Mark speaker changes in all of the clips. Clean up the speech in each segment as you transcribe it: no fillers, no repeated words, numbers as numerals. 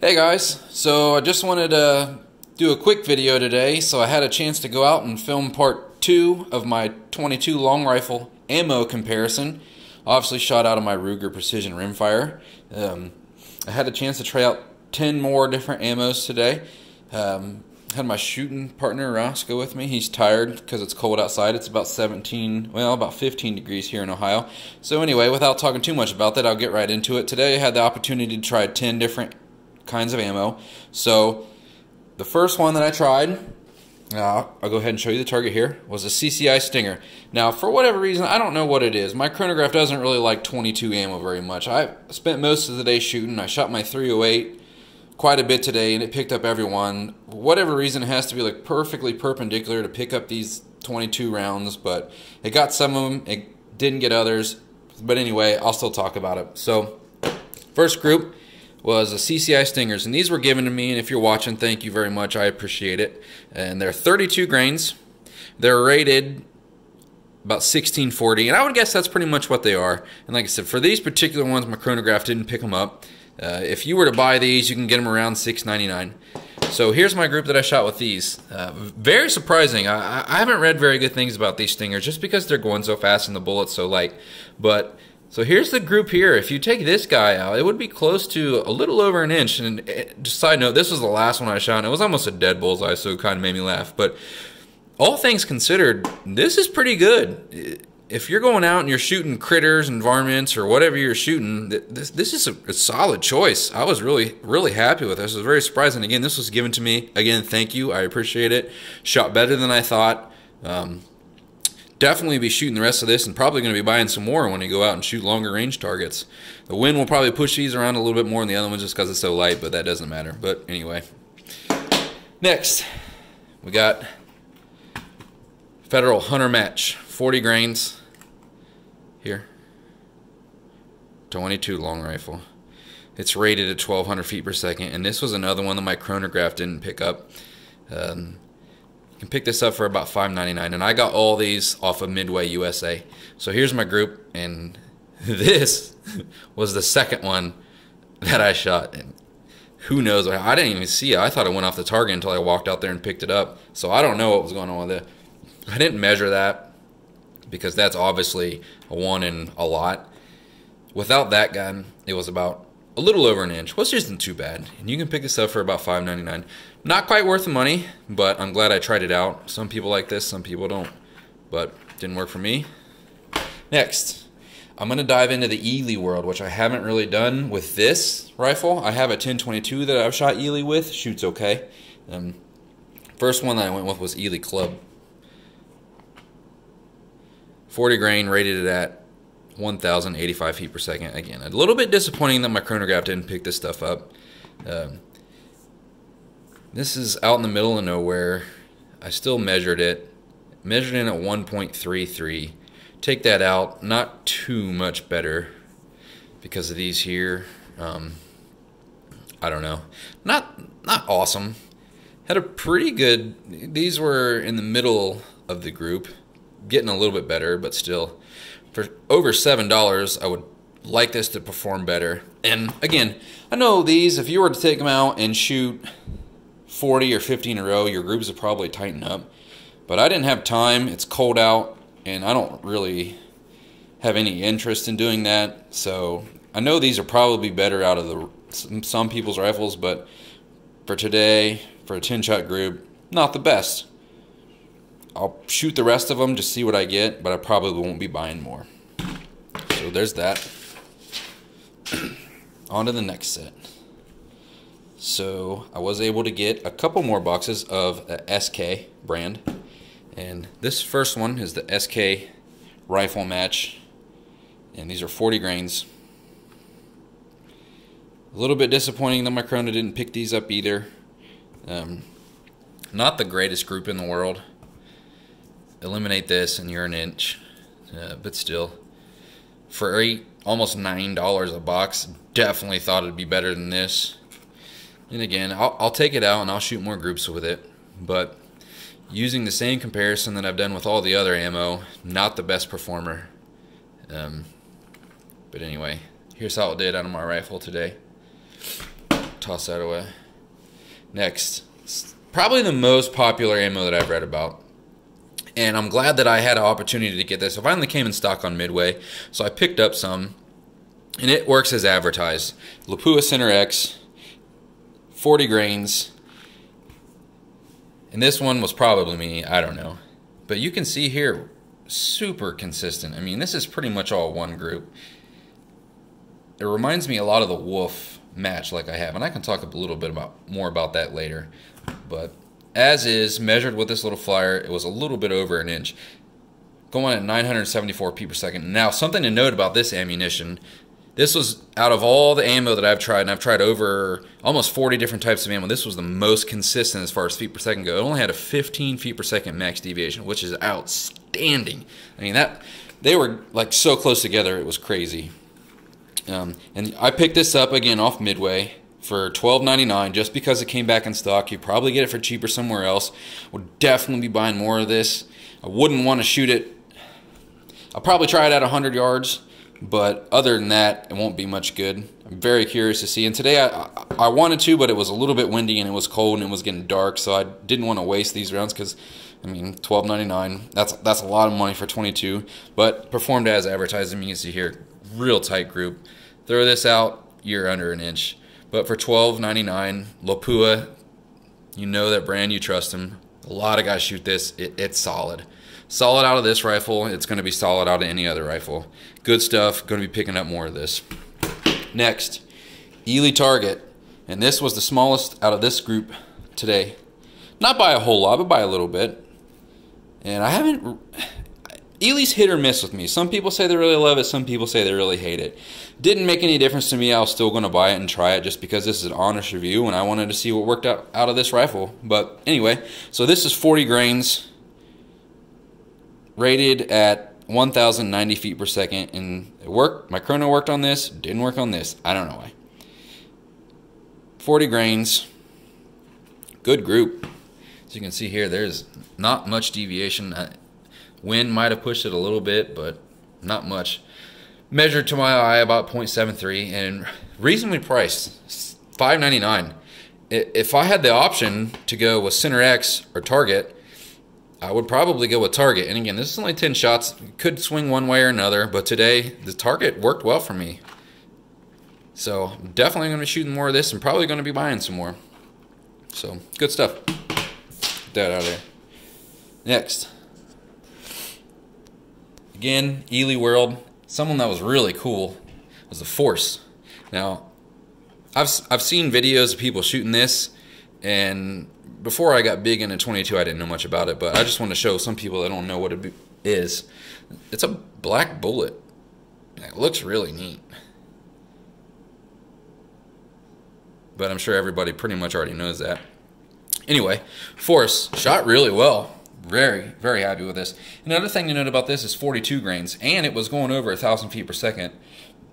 Speaker 1: Hey guys, so I just wanted to do a quick video today. So I had a chance to go out and film part 2 of my 22 long rifle ammo comparison. Obviously shot out of my Ruger Precision Rimfire. I had a chance to try out 10 more different ammos today. Had my shooting partner Ross go with me. He's tired because it's cold outside. It's about 15 degrees here in Ohio. So anyway, without talking too much about that, I'll get right into it. Today I had the opportunity to try 10 different kinds of ammo. So the first one that I tried, I'll go ahead and show you the target here, was a Cci Stinger. Now for whatever reason, I don't know what it is. My chronograph doesn't really like 22 ammo very much. I spent most of the day shooting. I shot my 308 quite a bit today and it picked up every one. For whatever reason, it has to be like perfectly perpendicular to pick up these 22 rounds, but it got some of them, it didn't get others. But anyway, I'll still talk about it. So first group was a Cci Stingers, and these were given to me, and if you're watching, thank you very much, I appreciate it. And they're 32 grains. They're rated about 1640, and I would guess that's pretty much what they are. And like I said, for these particular ones, my chronograph didn't pick them up. If you were to buy these, you can get them around $6.99. So here's my group that I shot with these. Very surprising. I haven't read very good things about these Stingers just because they're going so fast and the bullet's so light. But so here's the group here. If you take this guy out, it would be close to a little over an inch. And just side note, this was the last one I shot, and it was almost a dead bullseye, so it kind of made me laugh. But all things considered, this is pretty good. If you're going out and you're shooting critters and varmints or whatever you're shooting, this is a solid choice. I was really happy with this. It was very surprising. Again, this was given to me. Again, thank you. I appreciate it. Shot better than I thought. Definitely be shooting the rest of this and probably going to be buying some more when you go out and shoot longer range targets. The wind will probably push these around a little bit more than the other ones just because it's so light, but that doesn't matter. But anyway. Next, we got Federal Hunter Match. 40 grains here. 22 long rifle. It's rated at 1200 feet per second, and this was another one that my chronograph didn't pick up. You can pick this up for about $5.99, and I got all these off of Midway USA. So here's my group, and this was the second one that I shot, and who knows, I didn't even see it. I thought it went off the target until I walked out there and picked it up. So I don't know what was going on with it. I didn't measure that because that's obviously a one in a lot. Without that gun, it was about a little over an inch, which isn't too bad. And you can pick this up for about $5.99. Not quite worth the money, but I'm glad I tried it out. Some people like this, some people don't. But didn't work for me. Next, I'm going to dive into the Eley world, which I haven't really done with this rifle. I have a 1022 that I've shot Eley with. Shoots okay. First one that I went with was Eley Club. 40 grain, rated it at 1,085 feet per second. Again, a little bit disappointing that my chronograph didn't pick this stuff up. This is out in the middle of nowhere. I still measured it. Measured in at 1.33. Take that out, not too much better because of these here. I don't know. Not awesome. Had a pretty good, these were in the middle of the group. Getting a little bit better, but still. For over $7, I would like this to perform better. And again, I know these, if you were to take them out and shoot 40 or 50 in a row, your groups would probably tighten up. But I didn't have time. It's cold out, and I don't really have any interest in doing that. So I know these are probably better out of some people's rifles, but for today, for a 10-shot group, not the best. I'll shoot the rest of them, just see what I get, but I probably won't be buying more. So there's that. On to the next set. So I was able to get a couple more boxes of the SK brand. And this first one is the SK Rifle Match. And these are 40 grains. A little bit disappointing that my chrono didn't pick these up either. Not the greatest group in the world. Eliminate this and you're an inch, but still, for almost $9 a box, definitely thought it'd be better than this. And again, I'll take it out and I'll shoot more groups with it, but using the same comparison that I've done with all the other ammo, not the best performer. But anyway, here's how it did out of my rifle today. toss that away. Next, probably the most popular ammo that I've read about. And I'm glad that I had an opportunity to get this. It finally came in stock on Midway, so I picked up some. And it works as advertised. Lapua Center X, 40 grains. And this one was probably me, I don't know. But you can see here, super consistent. I mean, this is pretty much all one group. It reminds me a lot of the Wolf match like I have. And I can talk a little bit more about that later. But as is, measured with this little flyer, it was a little bit over an inch. Going at 974 feet per second. Now, something to note about this ammunition. This was, out of all the ammo that I've tried, and I've tried over almost 40 different types of ammo, this was the most consistent as far as feet per second go. It only had a 15 feet per second max deviation, which is outstanding. I mean, they were like so close together, it was crazy. And I picked this up again off Midway for $12.99 just because it came back in stock. You probably get it for cheaper somewhere else. Would definitely be buying more of this. I wouldn't want to shoot it. I'll probably try it at 100 yards. But other than that, it won't be much good. I'm very curious to see. And today I wanted to, but it was a little bit windy and it was cold and it was getting dark, so I didn't want to waste these rounds because, I mean, $12.99. That's a lot of money for 22. But performed as advertised. I mean, you can see here, real tight group. Throw this out, you're under an inch. But for $12.99, Lapua, you know that brand, you trust them. A lot of guys shoot this. It's solid. Solid out of this rifle, it's going to be solid out of any other rifle. Good stuff, going to be picking up more of this. Next, Eley target. And this was the smallest out of this group today. Not by a whole lot, but by a little bit. And I haven't... Eley's hit or miss with me. Some people say they really love it, some people say they really hate it. Didn't make any difference to me. I was still going to buy it and try it just because this is an honest review and I wanted to see what worked out of this rifle. But anyway, so this is 40 grains. Rated at 1,090 feet per second, and it worked. My chrono worked on this, didn't work on this. I don't know why. 40 grains, good group. As you can see here, there's not much deviation. Wind might have pushed it a little bit, but not much. Measured to my eye about 0.73, and reasonably priced, $5.99. If I had the option to go with Center X or Target, I would probably go with Target. And again, this is only 10 shots. Could swing one way or another, but today the Target worked well for me. So definitely going to be shooting more of this and probably going to be buying some more. So good stuff. Get that out of there. Next. Again, Eley World. Someone that was really cool was the Force. Now, I've seen videos of people shooting this, and before I got big into 22, I didn't know much about it, but I just want to show some people that don't know what it is. It's a black bullet. It looks really neat. But I'm sure everybody pretty much already knows that. Anyway, Force shot really well. Very, very happy with this. Another thing to note about this is 42 grains, and it was going over 1,000 feet per second.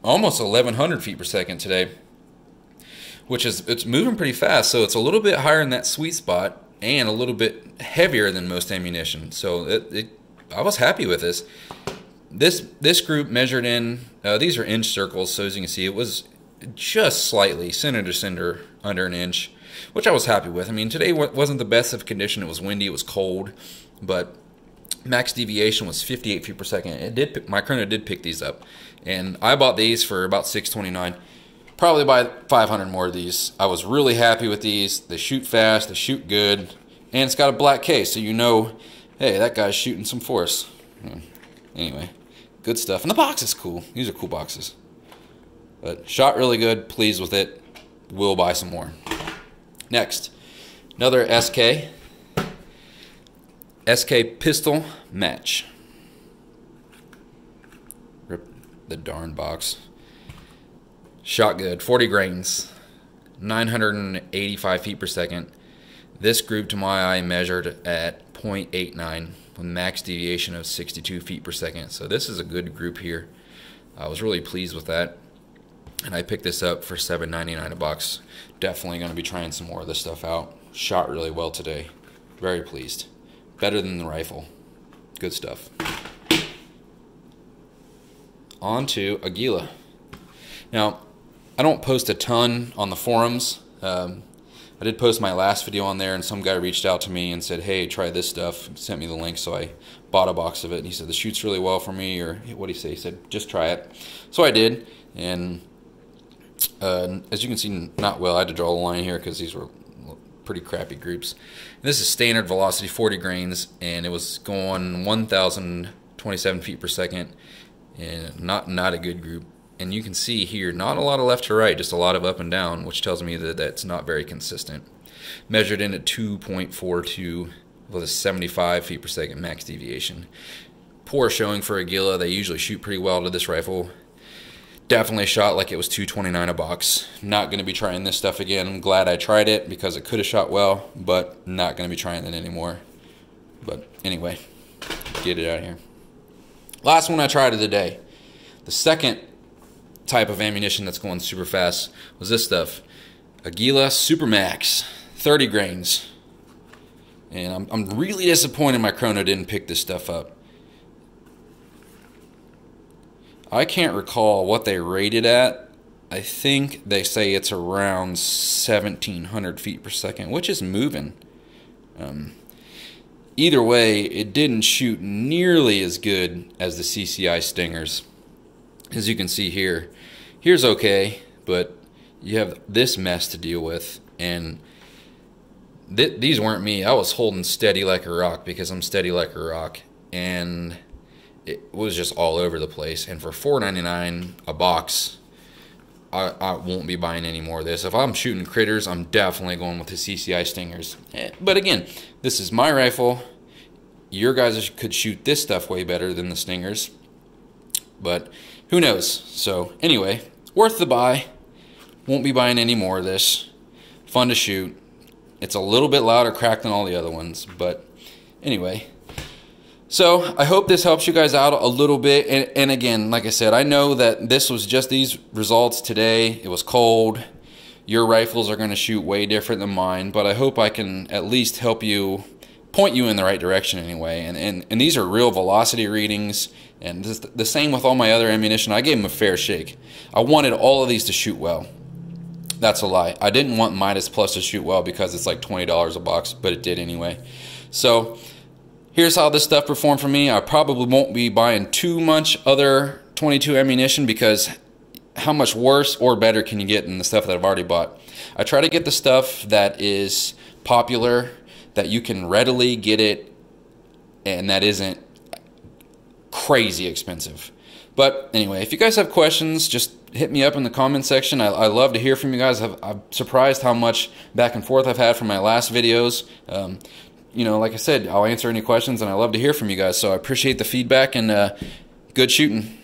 Speaker 1: Almost 1,100 feet per second today. Which is, it's moving pretty fast, so it's a little bit higher in that sweet spot and a little bit heavier than most ammunition. So I was happy with this. This group measured in, these are inch circles, so as you can see, it was just slightly, center to center, under an inch, which I was happy with. I mean, today wasn't the best of condition. It was windy, it was cold, but max deviation was 58 feet per second. My chrono did pick these up, and I bought these for about $6.29. Probably buy 500 more of these. I was really happy with these. They shoot fast, they shoot good, and it's got a black case, so you know, hey, that guy's shooting some Force. Anyway, good stuff. And the box is cool. These are cool boxes. But shot really good, pleased with it. Will buy some more. Next, another SK. SK pistol match. Rip the darn box. Shot good, 40 grains, 985 feet per second. This group to my eye measured at 0.89 with max deviation of 62 feet per second. So this is a good group here. I was really pleased with that. And I picked this up for $7.99 a box. Definitely going to be trying some more of this stuff out. Shot really well today. Very pleased. Better than the rifle. Good stuff. On to Aguila. Now, I don't post a ton on the forums I did post my last video on there, and some guy reached out to me and said, hey, try this stuff, sent me the link, so I bought a box of it, and he said, this shoots really well for me, or what did he say? He said, just try it. So I did, and as you can see, not well. I had to draw a line here because these were pretty crappy groups. And this is standard velocity, 40 grains, and it was going 1,027 feet per second, and not a good group. And you can see here, not a lot of left to right, just a lot of up and down, which tells me that that's not very consistent. Measured in at 2.42 with a 75 feet per second max deviation. Poor showing for Aguila. They usually shoot pretty well to this rifle. Definitely shot like it was $2.29 a box. Not going to be trying this stuff again. I'm glad I tried it because it could have shot well, but not going to be trying it anymore. But anyway, get it out of here. Last one I tried of the day. The second type of ammunition that's going super fast was this stuff. Aguila Supermax, 30 grains. And I'm really disappointed my chrono didn't pick this stuff up. I can't recall what they rated at. I think they say it's around 1,700 feet per second, which is moving. Either way, it didn't shoot nearly as good as the Cci Stingers. As you can see here, here's okay, but you have this mess to deal with, and these weren't me. I was holding steady like a rock because I'm steady like a rock, and it was just all over the place. And for $4.99 a box, I won't be buying any more of this. If I'm shooting critters, I'm definitely going with the Cci Stingers. But again, this is my rifle. Your guys could shoot this stuff way better than the Stingers, but who knows? So anyway, worth the buy. Won't be buying any more of this. Fun to shoot. It's a little bit louder crack than all the other ones, but anyway. So I hope this helps you guys out a little bit. And again, like I said, I know that this was just these results today. It was cold. Your rifles are going to shoot way different than mine, but I hope I can at least help you, point you in the right direction anyway. And these are real velocity readings, and the same with all my other ammunition. I gave them a fair shake. I wanted all of these to shoot well. That's a lie. I didn't want Midas Plus to shoot well because it's like $20 a box, but it did anyway. So here's how this stuff performed for me. I probably won't be buying too much other 22 ammunition because how much worse or better can you get than the stuff that I've already bought? I try to get the stuff that is popular, that you can readily get it, and that isn't crazy expensive. But anyway, if you guys have questions, just hit me up in the comment section. I love to hear from you guys. I'm surprised how much back and forth I've had from my last videos. You know, like I said, I'll answer any questions, and I love to hear from you guys. So I appreciate the feedback, and good shooting.